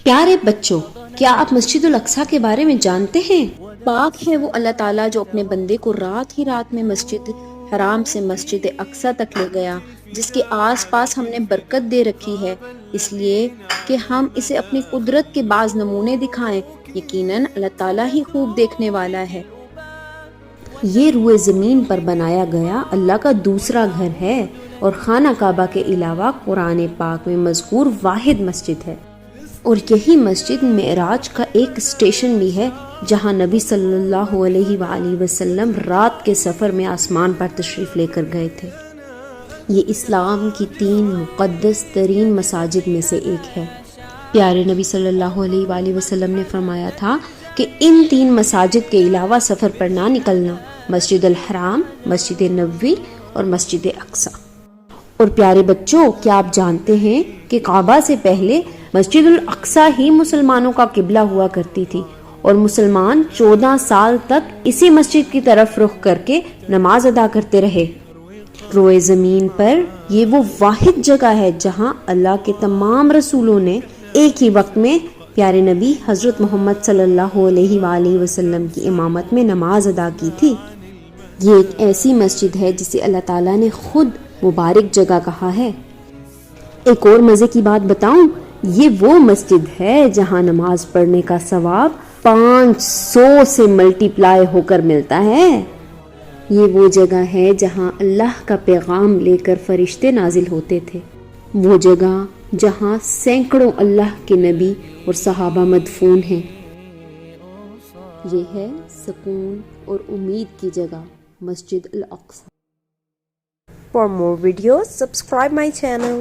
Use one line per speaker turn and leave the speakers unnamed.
پیارے بچوں، کیا آپ مسجد الاقصیٰ کے بارے میں جانتے ہیں؟
پاک ہے وہ اللہ تعالیٰ جو اپنے بندے کو رات ہی رات میں مسجد حرام سے مسجد اقصیٰ تک لے گیا، جس کے آس پاس ہم نے برکت دے رکھی ہے، اس لیے کہ ہم اسے اپنی قدرت کے بعض نمونے دکھائیں۔ یقیناً اللہ تعالیٰ ہی خوب دیکھنے والا ہے۔
یہ روئے زمین پر بنایا گیا اللہ کا دوسرا گھر ہے اور خانہ کعبہ کے علاوہ قرآن پاک میں مذکور واحد مسجد ہے، اور یہی مسجد معراج کا ایک اسٹیشن بھی ہے جہاں نبی صلی اللہ علیہ وآلہ وسلم رات کے سفر میں آسمان پر تشریف لے کر گئے تھے۔ یہ اسلام کی 3 مقدس ترین مساجد میں سے ایک ہے۔ پیارے نبی صلی اللہ علیہ وآلہ وسلم نے فرمایا تھا کہ ان 3 مساجد کے علاوہ سفر پر نہ نکلنا، مسجد الحرام، مسجد نبوی اور مسجد اقصیٰ۔ اور پیارے بچوں، کیا آپ جانتے ہیں کہ کعبہ سے پہلے مسجد الاقصیٰ ہی مسلمانوں کا قبلہ ہوا کرتی تھی، اور مسلمان 14 سال تک اسی مسجد کی طرف رخ کر کے نماز ادا کرتے رہے۔ روئے زمین پر یہ وہ واحد جگہ ہے جہاں اللہ کے تمام رسولوں نے ایک ہی وقت میں پیارے نبی حضرت محمد صلی اللہ علیہ وآلہ وسلم کی امامت میں نماز ادا کی تھی۔ یہ ایک ایسی مسجد ہے جسے اللہ تعالیٰ نے خود مبارک جگہ کہا ہے۔ ایک اور مزے کی بات بتاؤں، یہ وہ مسجد ہے جہاں نماز پڑھنے کا ثواب 500 سے ملٹی پلائی ہو کر ملتا ہے۔ یہ وہ جگہ ہے جہاں اللہ کا پیغام لے کر فرشتے نازل ہوتے تھے، وہ جگہ جہاں سینکڑوں اللہ کے نبی اور صحابہ مدفون ہیں۔ یہ ہے سکون اور امید کی جگہ، مسجد الاقصیٰ۔
For more videos, subscribe my channel.